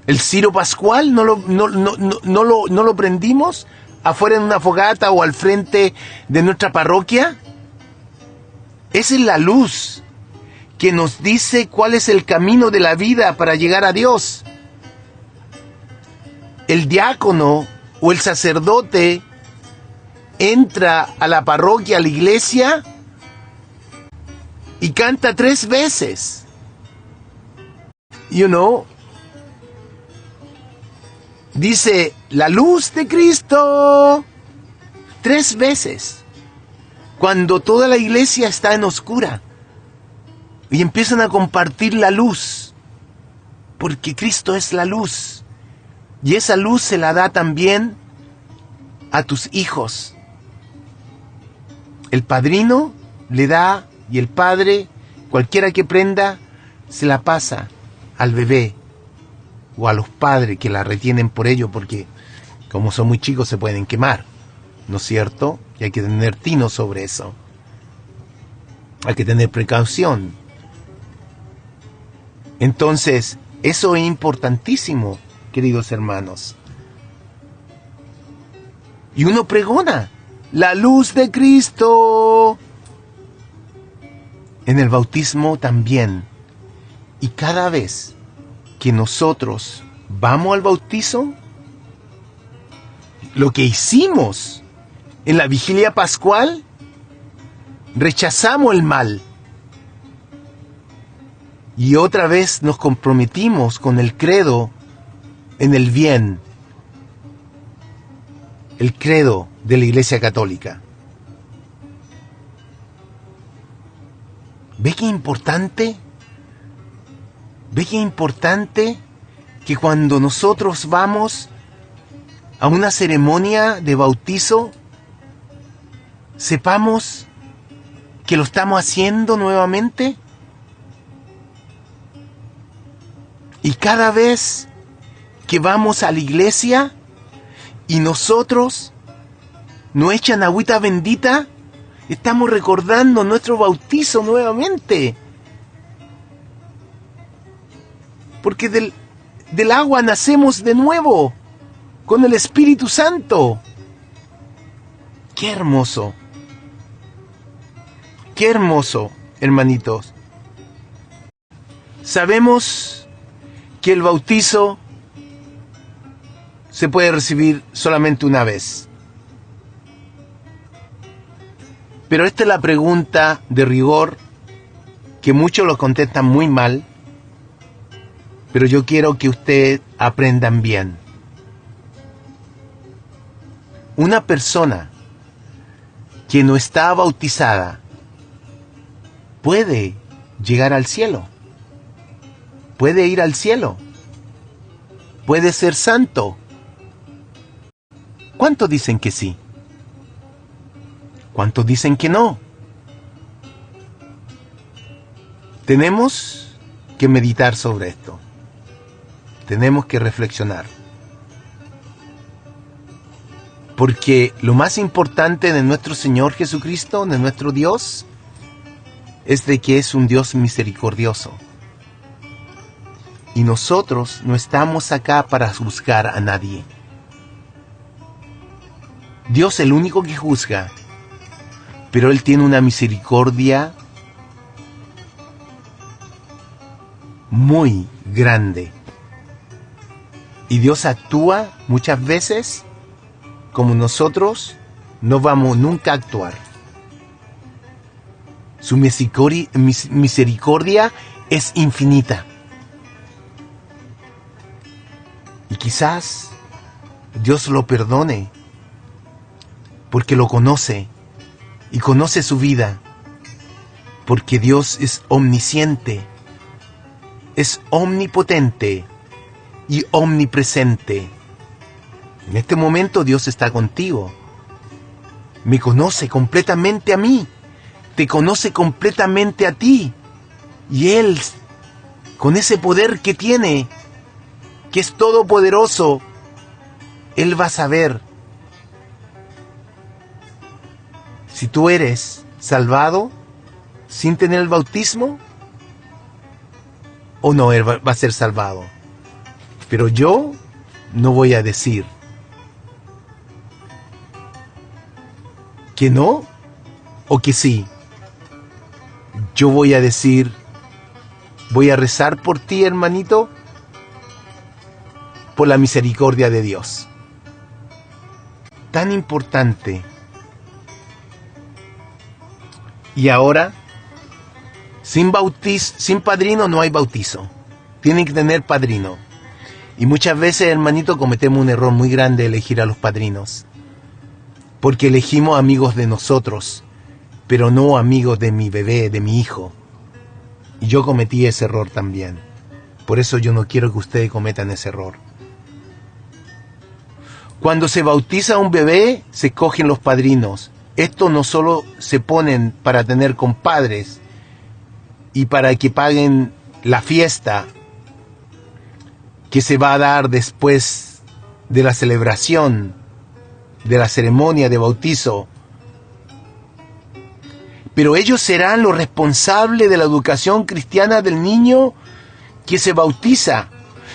¿El ciro pascual no lo prendimos afuera en una fogata o al frente de nuestra parroquia? Esa es la luz que nos dice cuál es el camino de la vida para llegar a Dios. El diácono o el sacerdote entra a la parroquia, a la iglesia, y canta 3 veces. Dice, la luz de Cristo, 3 veces. Cuando toda la iglesia está en oscura. Y empiezan a compartir la luz. Porque Cristo es la luz. Y esa luz se la da también a tus hijos. El padrino le da, y el padre, cualquiera que prenda, se la pasa al bebé o a los padres que la retienen por ello, porque como son muy chicos se pueden quemar, ¿no es cierto? Y hay que tener tino sobre eso. Hay que tener precaución. Entonces, eso es importantísimo, queridos hermanos. Y uno pregona, la luz de Cristo. En el bautismo también. Y cada vez que nosotros vamos al bautizo, lo que hicimos en la vigilia pascual, rechazamos el mal. Y otra vez nos comprometimos con el credo en el bien. El credo de la Iglesia Católica. ¿Ve qué importante? ¿Ve qué importante que cuando nosotros vamos a una ceremonia de bautizo, sepamos que lo estamos haciendo nuevamente? Y cada vez que vamos a la iglesia y nosotros nos echan agüita bendita, estamos recordando nuestro bautizo nuevamente. Porque del agua nacemos de nuevo, con el Espíritu Santo. ¡Qué hermoso! ¡Qué hermoso, hermanitos! Sabemos que el bautizo se puede recibir solamente una vez. Pero esta es la pregunta de rigor que muchos lo contestan muy mal, pero yo quiero que ustedes aprendan bien. Una persona que no está bautizada puede llegar al cielo, puede ir al cielo, puede ser santo. ¿Cuántos dicen que sí? ¿Cuántos dicen que no? Tenemos que meditar sobre esto. Tenemos que reflexionar. Porque lo más importante de nuestro Señor Jesucristo, de nuestro Dios, es de que es un Dios misericordioso. Y nosotros no estamos acá para juzgar a nadie. Dios es el único que juzga, pero Él tiene una misericordia muy grande. Y Dios actúa muchas veces como nosotros no vamos nunca a actuar. Su misericordia es infinita. Y quizás Dios lo perdone porque lo conoce y conoce su vida, porque Dios es omnisciente, es omnipotente y omnipresente. En este momento Dios está contigo. Me conoce completamente a mí, te conoce completamente a ti. Y Él, con ese poder que tiene, que es todopoderoso, Él va a saber si tú eres salvado sin tener el bautismo o no va a ser salvado. Pero yo no voy a decir que no o que sí. Yo voy a decir, voy a rezar por ti, hermanito, por la misericordia de Dios. Tan importante. Y ahora, sin padrino no hay bautizo. Tienen que tener padrino. Y muchas veces, hermanito, cometemos un error muy grande de elegir a los padrinos. Porque elegimos amigos de nosotros, pero no amigos de mi bebé, de mi hijo. Y yo cometí ese error también. Por eso yo no quiero que ustedes cometan ese error. Cuando se bautiza un bebé, se escogen los padrinos. Estos no solo se ponen para tener compadres y para que paguen la fiesta que se va a dar después de la celebración, de la ceremonia de bautizo. Pero ellos serán los responsables de la educación cristiana del niño que se bautiza.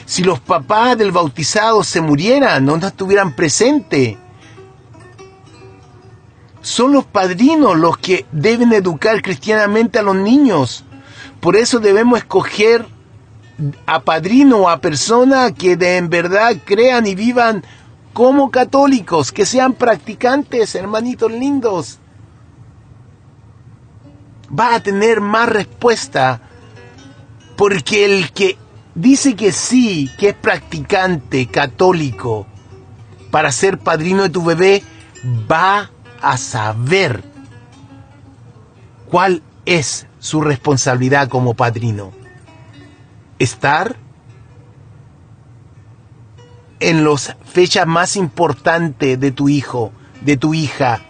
Si los papás del bautizado se murieran, no estuvieran presentes, son los padrinos los que deben educar cristianamente a los niños. Por eso debemos escoger a padrino o a personas que en verdad crean y vivan como católicos, que sean practicantes, hermanitos lindos. Va a tener más respuesta, porque el que dice que sí, que es practicante, católico, para ser padrino de tu bebé, va a saber cuál es su responsabilidad como padrino. Estar en las fechas más importantes de tu hijo, de tu hija,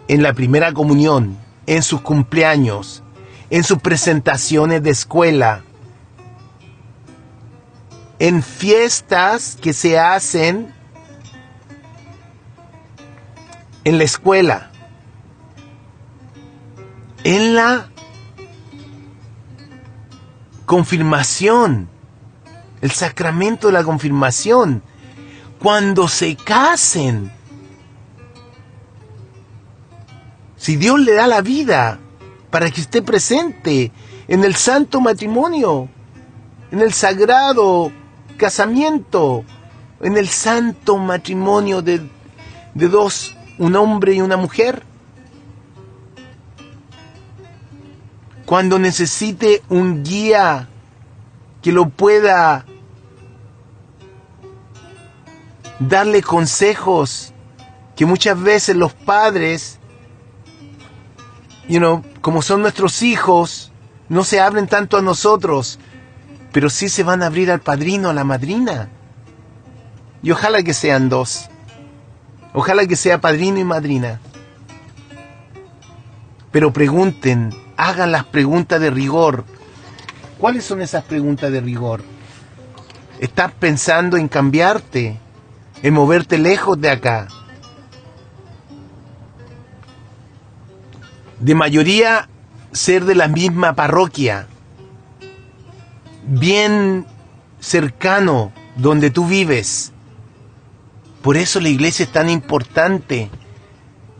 en la primera comunión, en sus cumpleaños, en sus presentaciones de escuela, en fiestas que se hacen en la escuela, en la confirmación, el sacramento de la confirmación, cuando se casen. Si Dios le da la vida para que esté presente en el santo matrimonio, en el sagrado casamiento, en el santo matrimonio de dos, un hombre y una mujer. Cuando necesite un guía que lo pueda darle consejos, que muchas veces los padres, como son nuestros hijos, no se abren tanto a nosotros, pero sí se van a abrir al padrino, a la madrina. Y ojalá que sean dos. Ojalá que sea padrino y madrina. Pero pregunten, hagan las preguntas de rigor. ¿Cuáles son esas preguntas de rigor? ¿Estás pensando en cambiarte? ¿En moverte lejos de acá? De mayoría, ser de la misma parroquia, bien cercano donde tú vives. Por eso la iglesia es tan importante,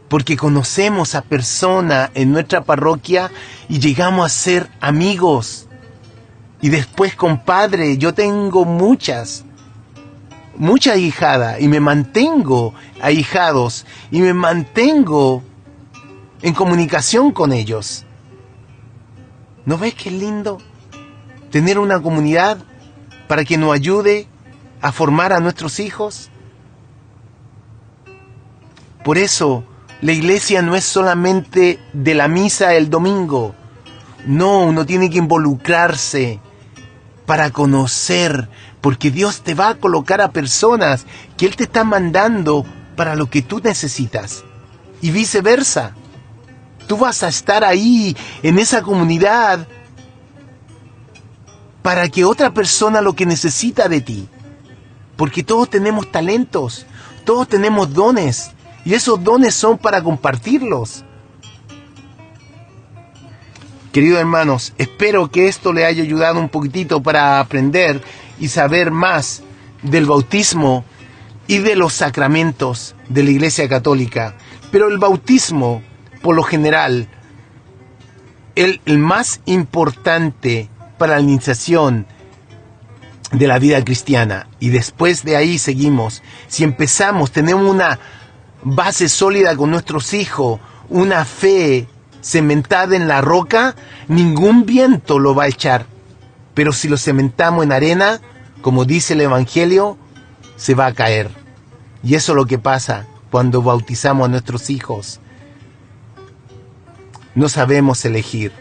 porque conocemos a personas en nuestra parroquia y llegamos a ser amigos. Y después, compadre, yo tengo muchas ahijadas y me mantengo ahijados y me mantengo en comunicación con ellos. ¿No ves qué lindo tener una comunidad para que nos ayude a formar a nuestros hijos? Por eso, la iglesia no es solamente de la misa el domingo. No, uno tiene que involucrarse para conocer, porque Dios te va a colocar a personas que Él te está mandando para lo que tú necesitas. Y viceversa. Tú vas a estar ahí, en esa comunidad, para que otra persona lo que necesita de ti. Porque todos tenemos talentos, todos tenemos dones, y esos dones son para compartirlos. Queridos hermanos, espero que esto le haya ayudado un poquitito para aprender y saber más del bautismo y de los sacramentos de la Iglesia Católica. Pero el bautismo, por lo general, el más importante para la iniciación de la vida cristiana. Y después de ahí seguimos. Si empezamos, tenemos una base sólida con nuestros hijos, una fe cementada en la roca, ningún viento lo va a echar. Pero si lo cementamos en arena, como dice el Evangelio, se va a caer. Y eso es lo que pasa cuando bautizamos a nuestros hijos. No sabemos elegir,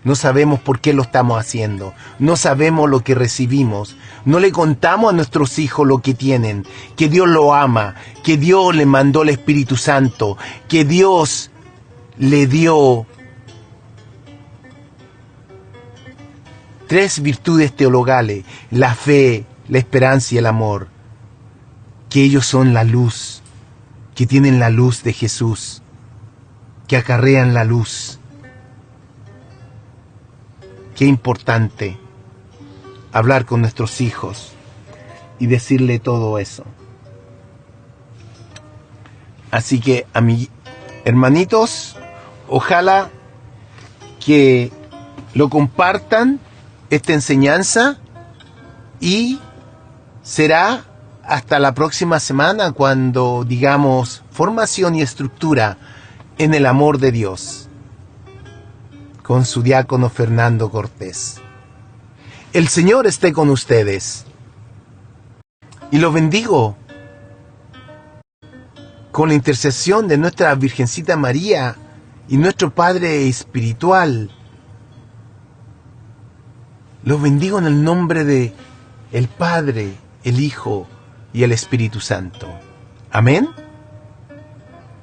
no sabemos por qué lo estamos haciendo, no sabemos lo que recibimos, no le contamos a nuestros hijos lo que tienen, que Dios lo ama, que Dios le mandó el Espíritu Santo, que Dios le dio 3 virtudes teologales: la fe, la esperanza y el amor, que ellos son la luz, que tienen la luz de Jesús, que acarrean la luz. Qué importante hablar con nuestros hijos y decirle todo eso. Así que, a mis hermanitos, ojalá que lo compartan, esta enseñanza, y será hasta la próxima semana cuando digamos formación y estructura en el amor de Dios, con su diácono Fernando Cortés. El Señor esté con ustedes y los bendigo con la intercesión de nuestra Virgencita María y nuestro Padre Espiritual. Los bendigo en el nombre de el Padre, el Hijo y el Espíritu Santo. Amén.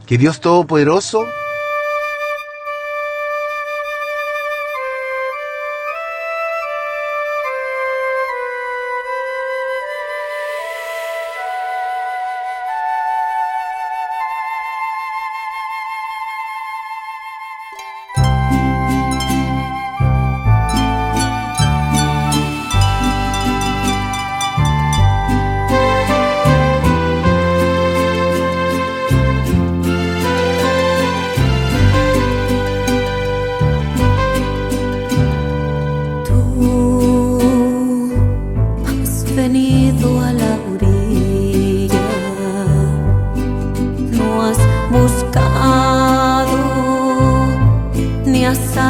Que Dios Todopoderoso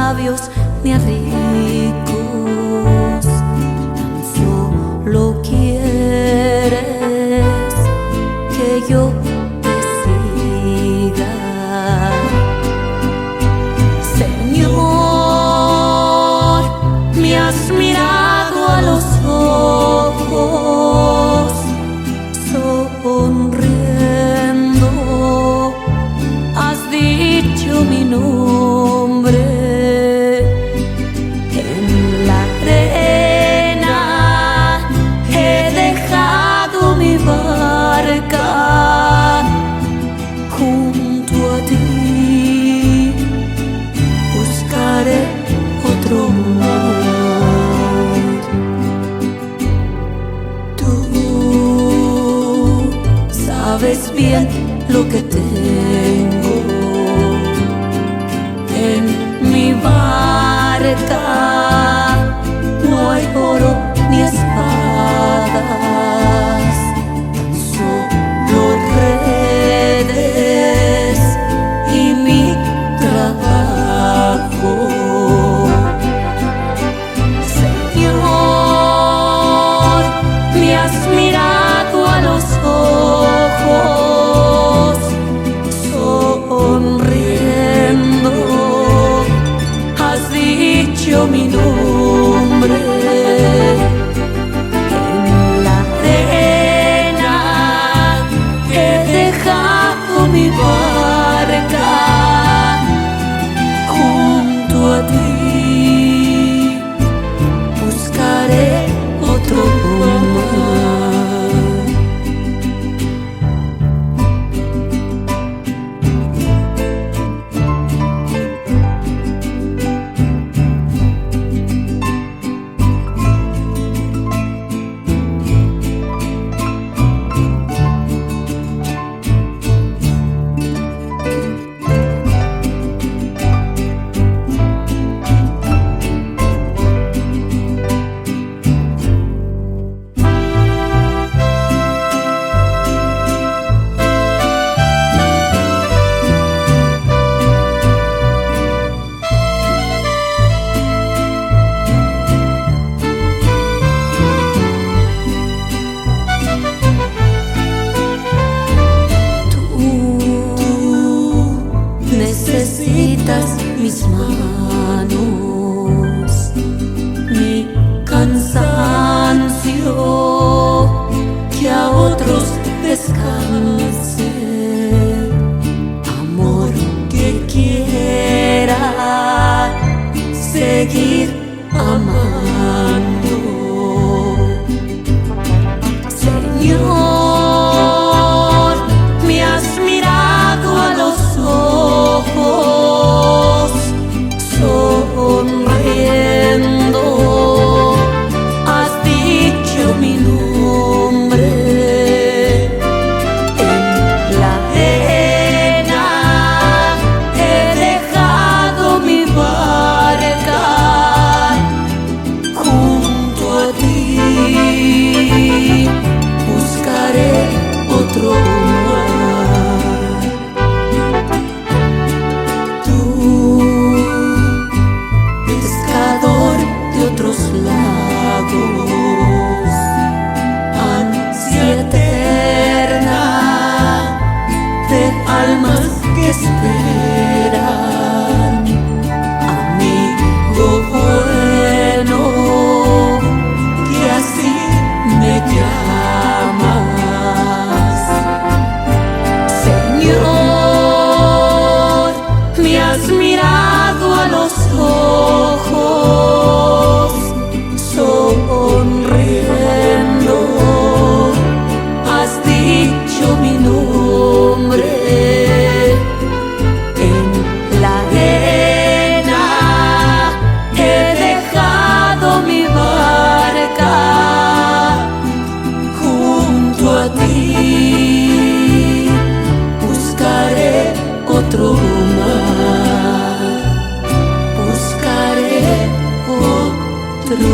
labios me ricos, tan solo quieres que yo te siga. Señor, me has mirado a los ojos, sonriendo, has dicho mi nombre. En la arena he dejado mi barca, junto a ti buscaré otro amor. Tú sabes bien lo que tengo en mi barca, no hay oro ni espadas, tan solo redes y mi trabajo. Señor, me has mirado a los ojos, sonriendo, has dicho mi nombre. En la arena he dejado mi barca, junto a ti buscaré otro mar. Necesitas mis manos, mi cansancio, que a otros descanse. Amor que quiera seguir amando. Señor, me has mirado a los ojos, sonriendo, has dicho mi nombre. En la arena he dejado mi barca, junto a ti buscaré otro mar. Tú, pescador de otros lagos, ansia eterna de almas que esperan, amigo bueno, que así me llamas. Señor, me has mirado a los ojos, sonriendo, has dicho mi nombre. En la arena he dejado mi barca, junto a ti buscaré otro mar, buscaré otro